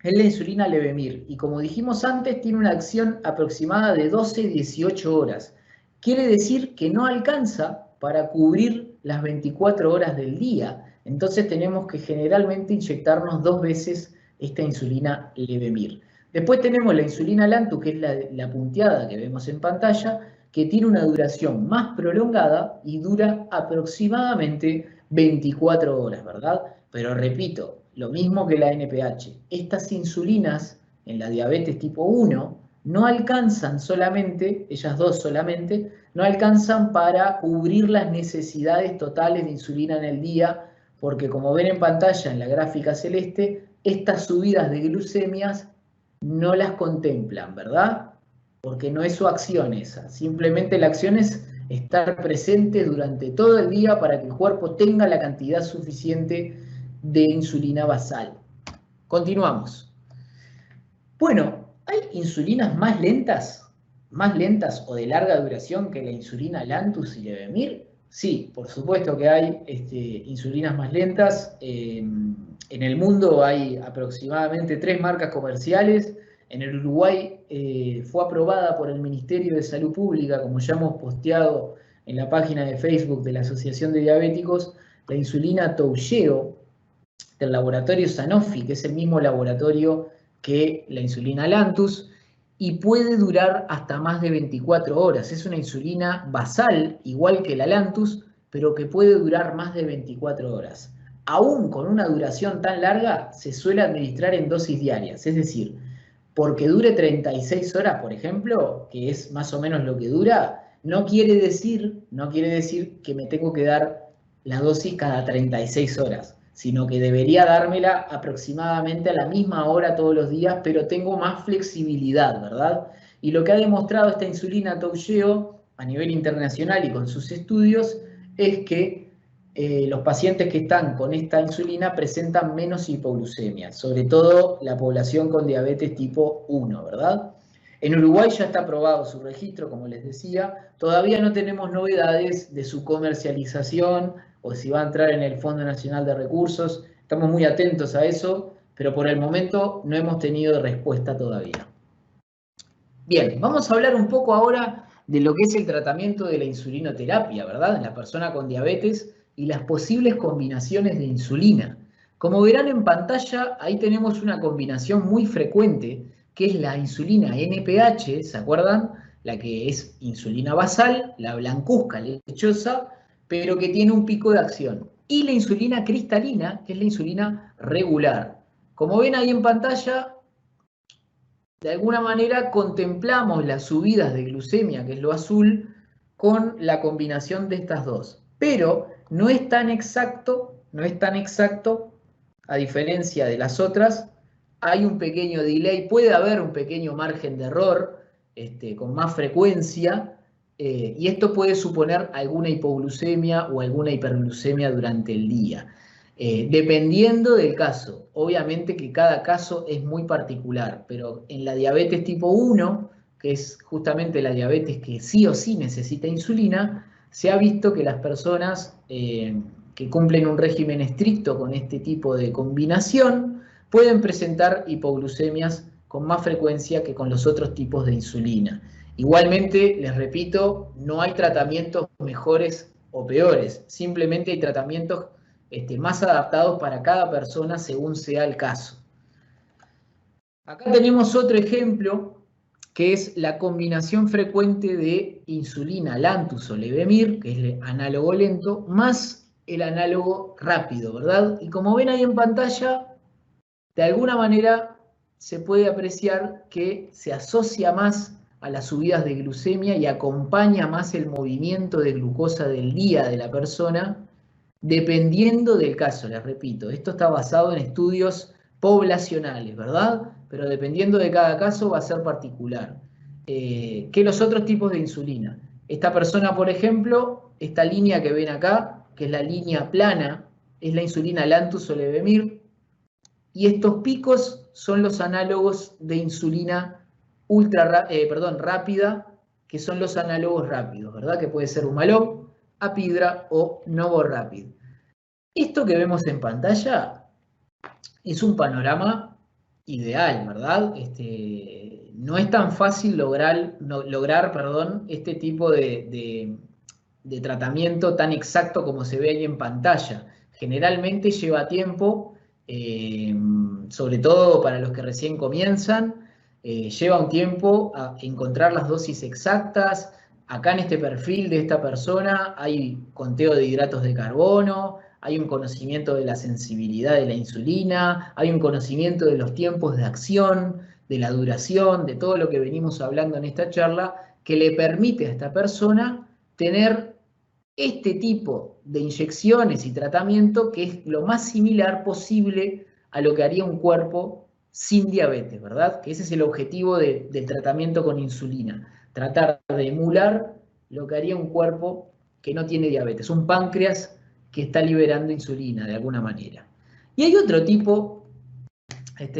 es la insulina Levemir. Y como dijimos antes, tiene una acción aproximada de 12-18 horas. Quiere decir que no alcanza para cubrir las 24 horas del día. Entonces tenemos que generalmente inyectarnos 2 veces esta insulina Levemir. Después tenemos la insulina Lantus, que es la punteada que vemos en pantalla, que tiene una duración más prolongada y dura aproximadamente 24 horas, ¿verdad? Pero repito, lo mismo que la NPH. Estas insulinas en la diabetes tipo 1 no alcanzan solamente, ellas dos solamente, no alcanzan para cubrir las necesidades totales de insulina en el día, porque como ven en pantalla en la gráfica celeste, estas subidas de glucemias no las contemplan, ¿verdad? Porque no es su acción esa, simplemente la acción es estar presente durante todo el día para que el cuerpo tenga la cantidad suficiente de insulina basal. Continuamos. Bueno, ¿hay insulinas más lentas o de larga duración que la insulina Lantus y Levemir? Sí, por supuesto que hay insulinas más lentas. En el mundo hay aproximadamente 3 marcas comerciales. En el Uruguay fue aprobada por el Ministerio de Salud Pública, como ya hemos posteado en la página de Facebook de la Asociación de Diabéticos, la insulina Toujeo del laboratorio Sanofi, que es el mismo laboratorio que la insulina Lantus, y puede durar hasta más de 24 horas. Es una insulina basal, igual que la Lantus, pero que puede durar más de 24 horas. Aún con una duración tan larga, se suele administrar en dosis diarias, es decir, porque dure 36 horas, por ejemplo, que es más o menos lo que dura, no quiere decir que me tengo que dar la dosis cada 36 horas, sino que debería dármela aproximadamente a la misma hora todos los días, pero tengo más flexibilidad, ¿verdad? Y lo que ha demostrado esta insulina Toujeo a nivel internacional y con sus estudios es que los pacientes que están con esta insulina presentan menos hipoglucemia, sobre todo la población con diabetes tipo 1, ¿verdad? En Uruguay ya está aprobado su registro, como les decía, todavía no tenemos novedades de su comercialización o si va a entrar en el Fondo Nacional de Recursos. Estamos muy atentos a eso, pero por el momento no hemos tenido respuesta todavía. Bien, vamos a hablar un poco ahora de lo que es el tratamiento de la insulinoterapia, ¿verdad? En la persona con diabetes y las posibles combinaciones de insulina. Como verán en pantalla, ahí tenemos una combinación muy frecuente, que es la insulina NPH, ¿se acuerdan? La que es insulina basal, la blancuzca lechosa, pero que tiene un pico de acción. Y la insulina cristalina, que es la insulina regular. Como ven ahí en pantalla, de alguna manera contemplamos las subidas de glucemia, que es lo azul, con la combinación de estas dos. Pero no es tan exacto, a diferencia de las otras, hay un pequeño delay, puede haber un pequeño margen de error con más frecuencia, y esto puede suponer alguna hipoglucemia o alguna hiperglucemia durante el día. Dependiendo del caso, obviamente que cada caso es muy particular, pero en la diabetes tipo 1, que es justamente la diabetes que sí o sí necesita insulina, se ha visto que las personas que cumplen un régimen estricto con este tipo de combinación pueden presentar hipoglucemias con más frecuencia que con los otros tipos de insulina. Igualmente, les repito, no hay tratamientos mejores o peores, simplemente hay tratamientos más adaptados para cada persona según sea el caso. Acá tenemos otro ejemplo que es la combinación frecuente de insulina Lantus o Levemir, que es el análogo lento, más el análogo rápido, ¿verdad? Y como ven ahí en pantalla, de alguna manera se puede apreciar que se asocia más a las subidas de glucemia y acompaña más el movimiento de glucosa del día de la persona, dependiendo del caso, les repito. Esto está basado en estudios poblacionales, ¿verdad? Pero dependiendo de cada caso va a ser particular. Que los otros tipos de insulina. Esta persona, por ejemplo, esta línea que ven acá, que es la línea plana, es la insulina Lantus o Levemir, y estos picos son los análogos de insulina rápida, que son los análogos rápidos, ¿verdad? Que puede ser Humalog, Apidra o Novorapid. Esto que vemos en pantalla es un panorama ideal, ¿verdad? No es tan fácil lograr este tipo de tratamiento tan exacto como se ve ahí en pantalla. Generalmente lleva tiempo, sobre todo para los que recién comienzan, lleva un tiempo a encontrar las dosis exactas. Acá en este perfil de esta persona hay conteo de hidratos de carbono, hay un conocimiento de la sensibilidad de la insulina, hay un conocimiento de los tiempos de acción, de la duración, de todo lo que venimos hablando en esta charla, que le permite a esta persona tener este tipo de inyecciones y tratamiento que es lo más similar posible a lo que haría un cuerpo sin diabetes, ¿verdad? Que ese es el objetivo del tratamiento con insulina, tratar de emular lo que haría un cuerpo que no tiene diabetes, un páncreas que está liberando insulina de alguna manera. Y hay otro tipo,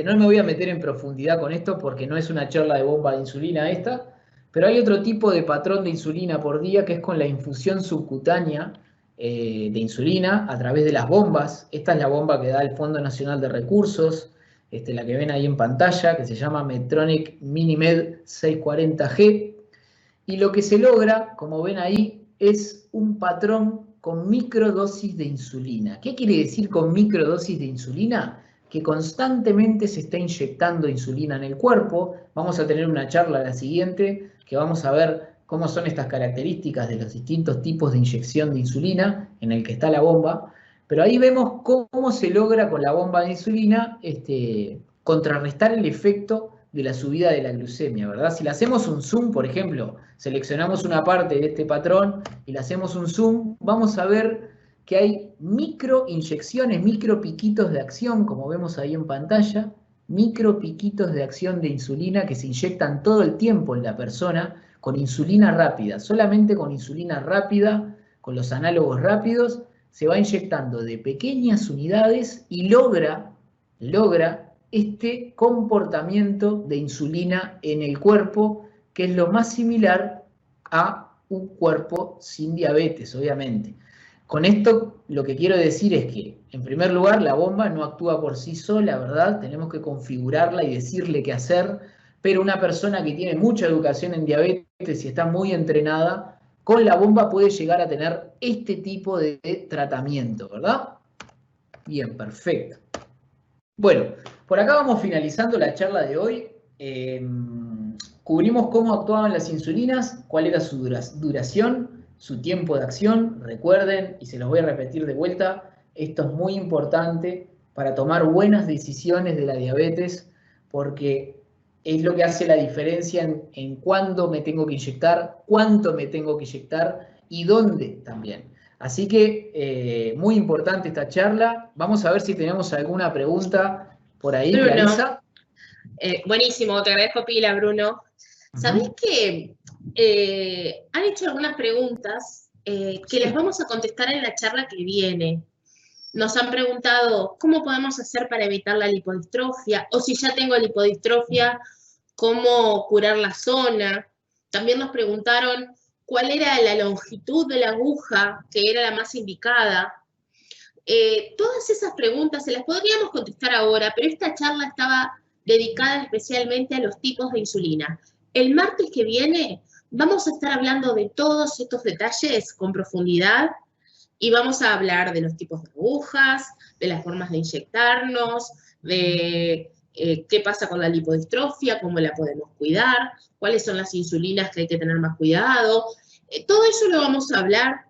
no me voy a meter en profundidad con esto porque no es una charla de bomba de insulina esta, pero hay otro tipo de patrón de insulina por día que es con la infusión subcutánea de insulina a través de las bombas. Esta es la bomba que da el Fondo Nacional de Recursos, la que ven ahí en pantalla, que se llama Medtronic Minimed 640G. Y lo que se logra, como ven ahí, es un patrón con microdosis de insulina. ¿Qué quiere decir con microdosis de insulina? Que constantemente se está inyectando insulina en el cuerpo. Vamos a tener una charla la siguiente, que vamos a ver cómo son estas características de los distintos tipos de inyección de insulina en el que está la bomba. Pero ahí vemos cómo se logra con la bomba de insulina contrarrestar el efecto de la subida de la glucemia, ¿verdad? Si le hacemos un zoom, por ejemplo, seleccionamos una parte de este patrón y le hacemos un zoom, vamos a ver que hay microinyecciones, micropiquitos de acción, como vemos ahí en pantalla, micropiquitos de acción de insulina que se inyectan todo el tiempo en la persona con insulina rápida. Solamente con insulina rápida, con los análogos rápidos, se va inyectando de pequeñas unidades y logra este comportamiento de insulina en el cuerpo, que es lo más similar a un cuerpo sin diabetes, obviamente. Con esto lo que quiero decir es que, en primer lugar, la bomba no actúa por sí sola, ¿verdad? Tenemos que configurarla y decirle qué hacer, pero una persona que tiene mucha educación en diabetes y está muy entrenada, con la bomba puede llegar a tener este tipo de tratamiento, ¿verdad? Bien, perfecto. Bueno, por acá vamos finalizando la charla de hoy. Cubrimos cómo actuaban las insulinas, cuál era su duración, su tiempo de acción. Recuerden, y se los voy a repetir de vuelta, esto es muy importante para tomar buenas decisiones de la diabetes, porque es lo que hace la diferencia en cuándo me tengo que inyectar, cuánto me tengo que inyectar y dónde también. Así que muy importante esta charla. Vamos a ver si tenemos alguna pregunta por ahí, Bruno, Clarisa. buenísimo, te agradezco pila, Bruno. ¿Sabés que han hecho algunas preguntas que las vamos a contestar en la charla que viene? Nos han preguntado cómo podemos hacer para evitar la lipodistrofia, o si ya tengo lipodistrofia, cómo curar la zona. También nos preguntaron cuál era la longitud de la aguja que era la más indicada. Todas esas preguntas se las podríamos contestar ahora, pero esta charla estaba dedicada especialmente a los tipos de insulina. El martes que viene vamos a estar hablando de todos estos detalles con profundidad y vamos a hablar de los tipos de agujas, de las formas de inyectarnos, de qué pasa con la lipodistrofia, cómo la podemos cuidar, cuáles son las insulinas que hay que tener más cuidado. Todo eso lo vamos a hablar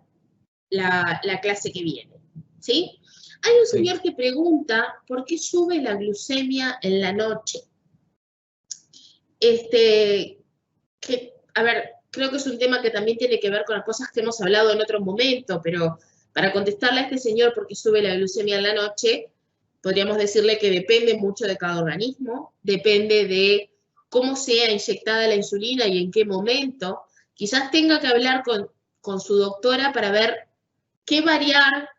la clase que viene, ¿sí? Hay un señor que pregunta por qué sube la glucemia en la noche. A ver, creo que es un tema que también tiene que ver con las cosas que hemos hablado en otro momento, pero para contestarle a este señor por qué sube la glucemia en la noche, podríamos decirle que depende mucho de cada organismo, depende de cómo sea inyectada la insulina y en qué momento. Quizás tenga que hablar con su doctora para ver qué variar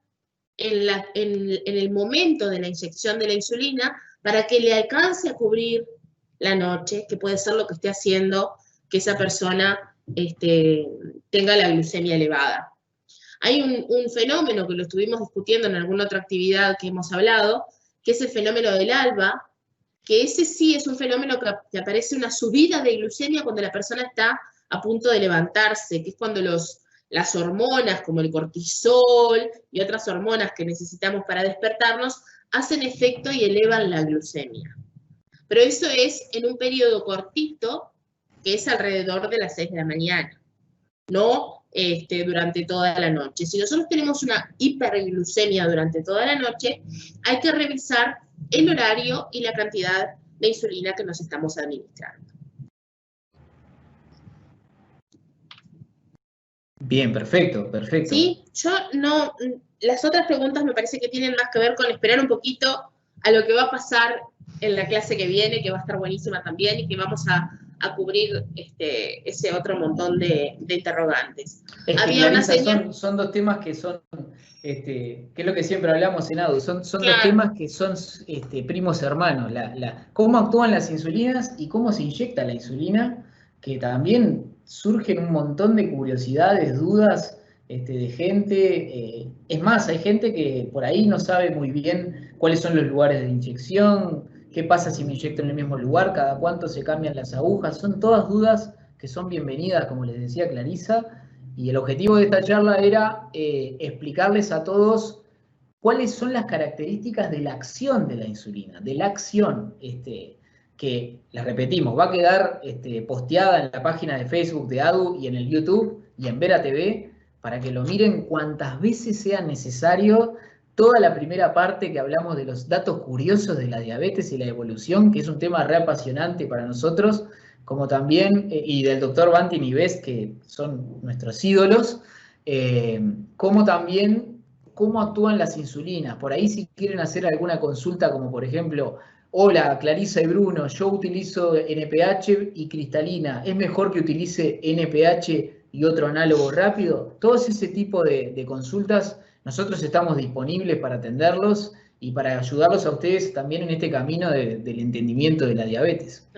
en el momento de la inyección de la insulina para que le alcance a cubrir la noche, que puede ser lo que esté haciendo que esa persona tenga la glucemia elevada. Hay un fenómeno que lo estuvimos discutiendo en alguna otra actividad que hemos hablado, que es el fenómeno del alba, que ese sí es un fenómeno que aparece una subida de glucemia cuando la persona está a punto de levantarse, que es cuando las hormonas como el cortisol y otras hormonas que necesitamos para despertarnos hacen efecto y elevan la glucemia. Pero eso es en un periodo cortito, que es alrededor de las 6 de la mañana, no durante toda la noche. Si nosotros tenemos una hiperglucemia durante toda la noche, hay que revisar el horario y la cantidad de insulina que nos estamos administrando. Bien, perfecto, perfecto. Sí, las otras preguntas me parece que tienen más que ver con esperar un poquito a lo que va a pasar en la clase que viene, que va a estar buenísima también, y que vamos a cubrir ese otro montón de interrogantes. Había una son dos temas que son, que es lo que siempre hablamos en ADU, son claro, dos temas que son primos hermanos, cómo actúan las insulinas y cómo se inyecta la insulina, que también surgen un montón de curiosidades, dudas de gente. Es más, hay gente que por ahí no sabe muy bien cuáles son los lugares de inyección, qué pasa si me inyecto en el mismo lugar, cada cuánto se cambian las agujas. Son todas dudas que son bienvenidas, como les decía Clarisa, y el objetivo de esta charla era explicarles a todos cuáles son las características de la acción de la insulina, de la acción, que, la repetimos, va a quedar posteada en la página de Facebook de ADU y en el YouTube y en Vera TV, para que lo miren cuantas veces sea necesario. Toda la primera parte que hablamos de los datos curiosos de la diabetes y la evolución, que es un tema re apasionante para nosotros, como también, y del doctor Banting y Best, que son nuestros ídolos, como también cómo actúan las insulinas. Por ahí si quieren hacer alguna consulta, como por ejemplo, hola, Clarisa y Bruno, yo utilizo NPH y cristalina, ¿es mejor que utilice NPH y otro análogo rápido? Todo ese tipo de consultas, nosotros estamos disponibles para atenderlos y para ayudarlos a ustedes también en este camino del entendimiento de la diabetes.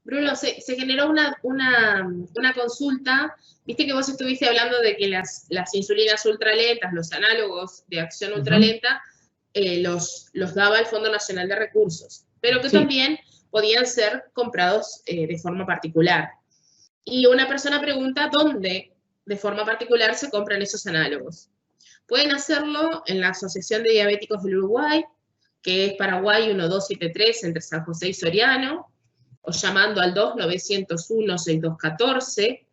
Bruno, se generó una consulta. Viste que vos estuviste hablando de que las insulinas ultralentas, los análogos de acción ultralenta, los daba el Fondo Nacional de Recursos, pero que también podían ser comprados de forma particular. Y una persona pregunta dónde de forma particular se compran esos análogos. Pueden hacerlo en la Asociación de Diabéticos del Uruguay, que es Paraguay 1273 entre San José y Soriano, o llamando al 2901-6214.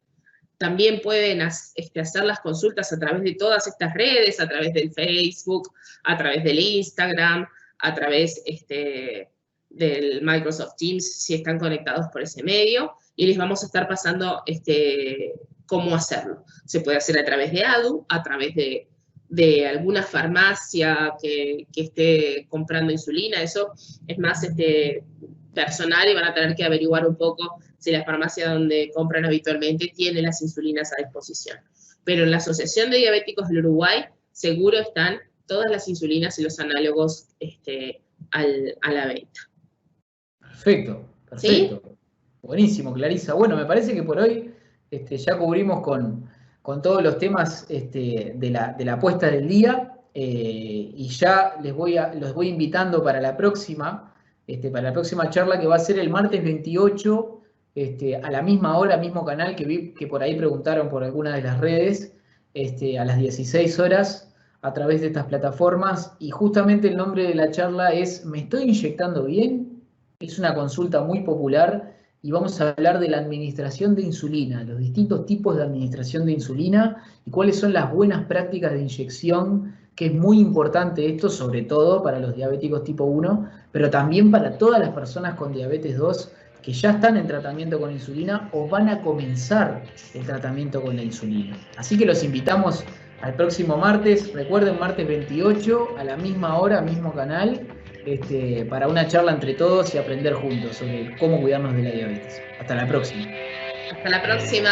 También pueden hacer las consultas a través de todas estas redes, a través del Facebook, a través del Instagram, a través del Microsoft Teams, si están conectados por ese medio, y les vamos a estar pasando cómo hacerlo. Se puede hacer a través de ADU, a través de alguna farmacia que esté comprando insulina. Eso es más personal y van a tener que averiguar un poco si la farmacia donde compran habitualmente tiene las insulinas a disposición. Pero en la Asociación de Diabéticos del Uruguay seguro están todas las insulinas y los análogos a la venta. Perfecto, perfecto. ¿Sí? Buenísimo, Clarisa. Bueno, me parece que por hoy ya cubrimos con todos los temas de la apuesta del día, y ya los voy invitando para la próxima charla, que va a ser el martes 28, a la misma hora, mismo canal, que vi que por ahí preguntaron por alguna de las redes, a las 16 horas, a través de estas plataformas, y justamente el nombre de la charla es ¿Me estoy inyectando bien? Es una consulta muy popular y vamos a hablar de la administración de insulina, los distintos tipos de administración de insulina y cuáles son las buenas prácticas de inyección, que es muy importante esto, sobre todo para los diabéticos tipo 1, pero también para todas las personas con diabetes 2 que ya están en tratamiento con insulina o van a comenzar el tratamiento con la insulina. Así que los invitamos al próximo martes, recuerden, martes 28, a la misma hora, mismo canal, para una charla entre todos y aprender juntos sobre cómo cuidarnos de la diabetes. Hasta la próxima. Hasta la próxima.